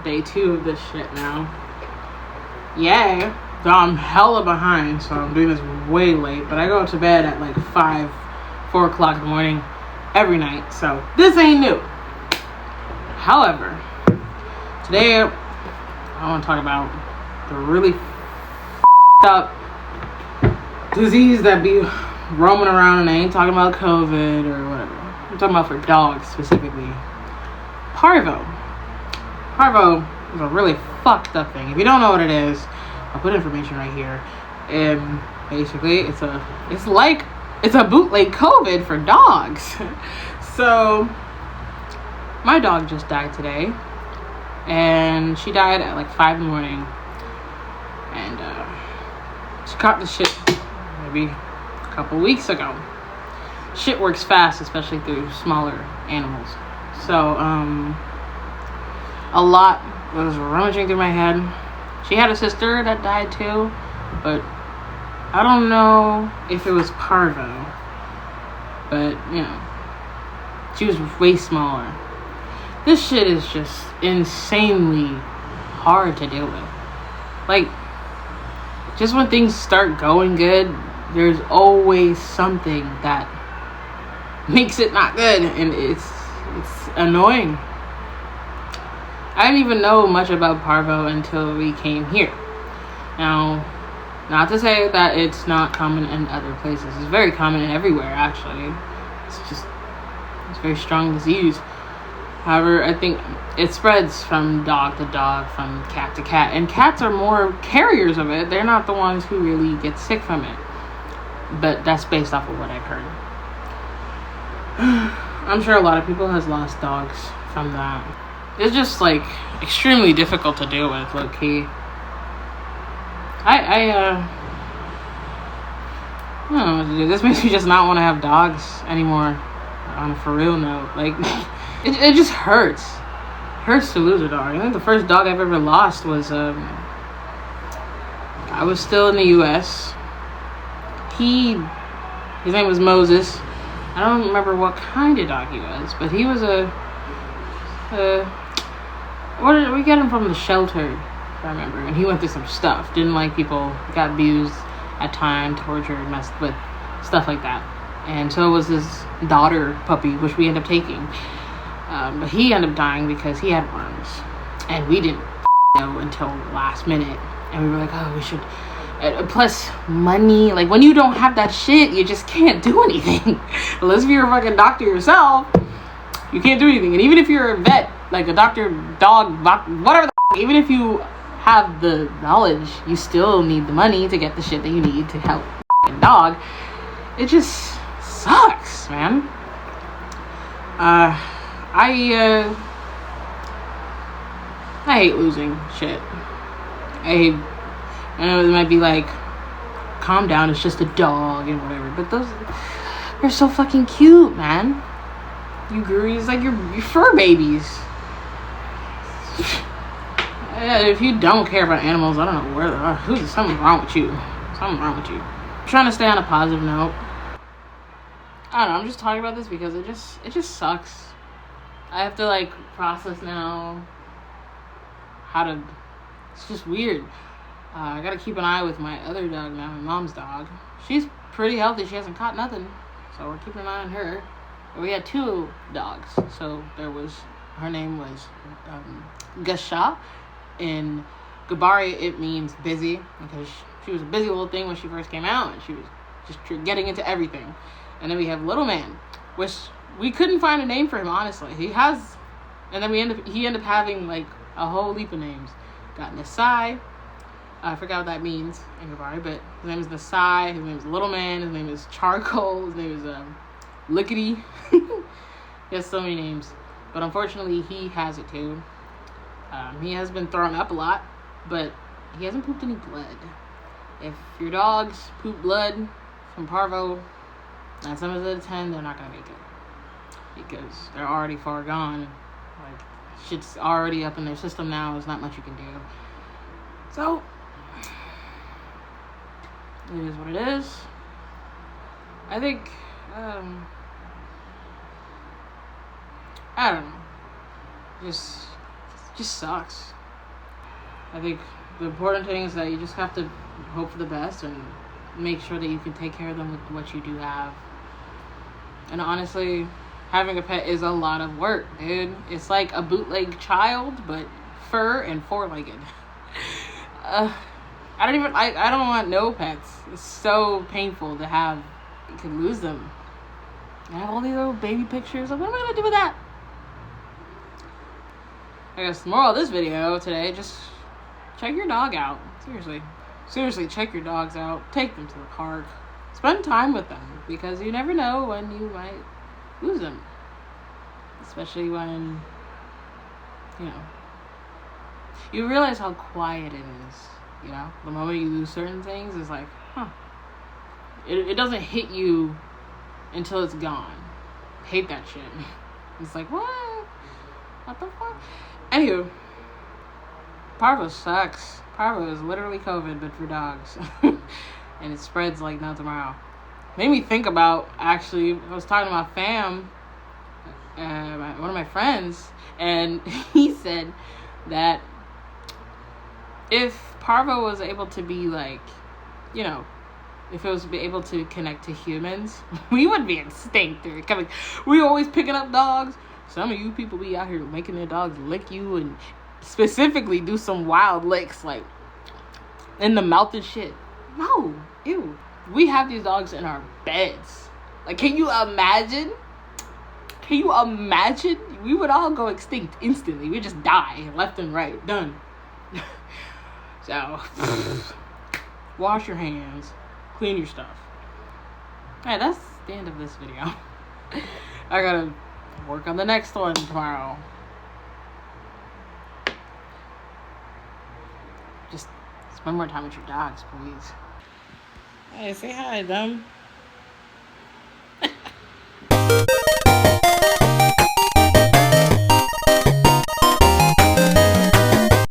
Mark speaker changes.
Speaker 1: day 2 of this shit now. Yay. So I'm hella behind, so I'm doing this way late. But I go to bed at like 4 o'clock in the morning every night. So this ain't new. However, today I want to talk about the really up disease that be roaming around, and I ain't talking about COVID or whatever. I'm talking about for dogs specifically. Parvo. Parvo is a really fucked up thing. If you don't know what it is, I'll put information right here. And basically, it's a bootleg COVID for dogs. So my dog just died today, and she died at like 5 in the morning. And she caught the shit maybe a couple weeks ago. Shit works fast, especially through smaller animals. So a lot was rummaging through my head. She had a sister that died too, but I don't know if it was Parvo. But you know, she was way smaller. This shit is just insanely hard to deal with. Like, just when things start going good, there's always something that makes it not good, and it's annoying. I didn't even know much about Parvo until we came here. Now, not to say that it's not common in other places. It's very common everywhere, actually. It's a very strong disease. However, I think it spreads from dog to dog, from cat to cat. And cats are more carriers of it. They're not the ones who really get sick from it. But that's based off of what I've heard. I'm sure a lot of people has lost dogs from that. It's just like extremely difficult to deal with, low key. I don't know what to do. This makes me just not want to have dogs anymore. On a for real note, like it just hurts. Hurts to lose a dog. I think the first dog I've ever lost was I was still in the U.S. His name was Moses. I don't remember what kind of dog he was, but he was we got him from the shelter, if I remember, and he went through some stuff. Didn't like people, got abused at times, tortured, messed with, stuff like that. And so it was his daughter puppy, which we ended up taking. But he ended up dying because he had worms, and we didn't know until last minute. And we were like, oh, we should. Plus money, like when you don't have that shit, you just can't do anything. Unless you're a fucking doctor yourself, you can't do anything. And even if you're a vet, like a doctor, dog, whatever the even if you have the knowledge, you still need the money to get the shit that you need to help the dog. It just sucks, man. I hate losing shit. I know it might be like, calm down, it's just a dog and whatever, but they're so fucking cute, man. You gurus, like your fur babies. If you don't care about animals, I don't know where they are. Something wrong with you. Something wrong with you. I'm trying to stay on a positive note. I don't know, I'm just talking about this because it just sucks. I have to like process now it's just weird. I gotta keep an eye with my other dog now, my mom's dog. She's pretty healthy, she hasn't caught nothing, so we're keeping an eye on her. But we had 2 dogs, so her name was Gasha. In Gabari, it means busy, because she was a busy little thing when she first came out, and she was just getting into everything. And then we have Little Man, which we couldn't find a name for him, honestly. He ended up having like a whole heap of names. Got Nasai. I forgot what that means in Gabari, but his name is Nasai, his name is Little Man, his name is Charcoal, his name is Lickety. He has so many names. But unfortunately, he has it too. He has been thrown up a lot, but he hasn't pooped any blood. If your dogs poop blood from Parvo, 9 times out of 10, they're not going to make it. Because they're already far gone. Like, shit's already up in their system now. There's not much you can do. So, it is what it is. I think, I don't know. Just just sucks. I think the important thing is that you just have to hope for the best and make sure that you can take care of them with what you do have. And honestly, having a pet is a lot of work, dude. It's like a bootleg child, but fur and four-legged. I don't want no pets. It's so painful to have. You could lose them. I have all these little baby pictures. Like, what am I gonna do with that? I guess the moral of this video today, just check your dog out. Seriously, check your dogs out. Take them to the park. Spend time with them, because you never know when you might lose them. Especially when, you realize how quiet it is. The moment you lose certain things, it's like, It doesn't hit you until it's gone. I hate that shit. It's like, what? What the fuck? Anywho, Parvo sucks. Parvo is literally COVID, but for dogs. And it spreads like no tomorrow. Made me think about, actually, I was talking to my fam, one of my friends, and he said that if Parvo was able to be like, if it was able to connect to humans, we would be extinct. We always picking up dogs. Some of you people be out here making their dogs lick you and specifically do some wild licks, like in the mouth and shit. No, ew. We have these dogs in our beds. Like, can you imagine? We would all go extinct instantly. We just die left and right. Done. So, wash your hands. Clean your stuff. Hey, that's the end of this video. I gotta work on the next one tomorrow. Just spend more time with your dogs, please. Hey, say hi to them.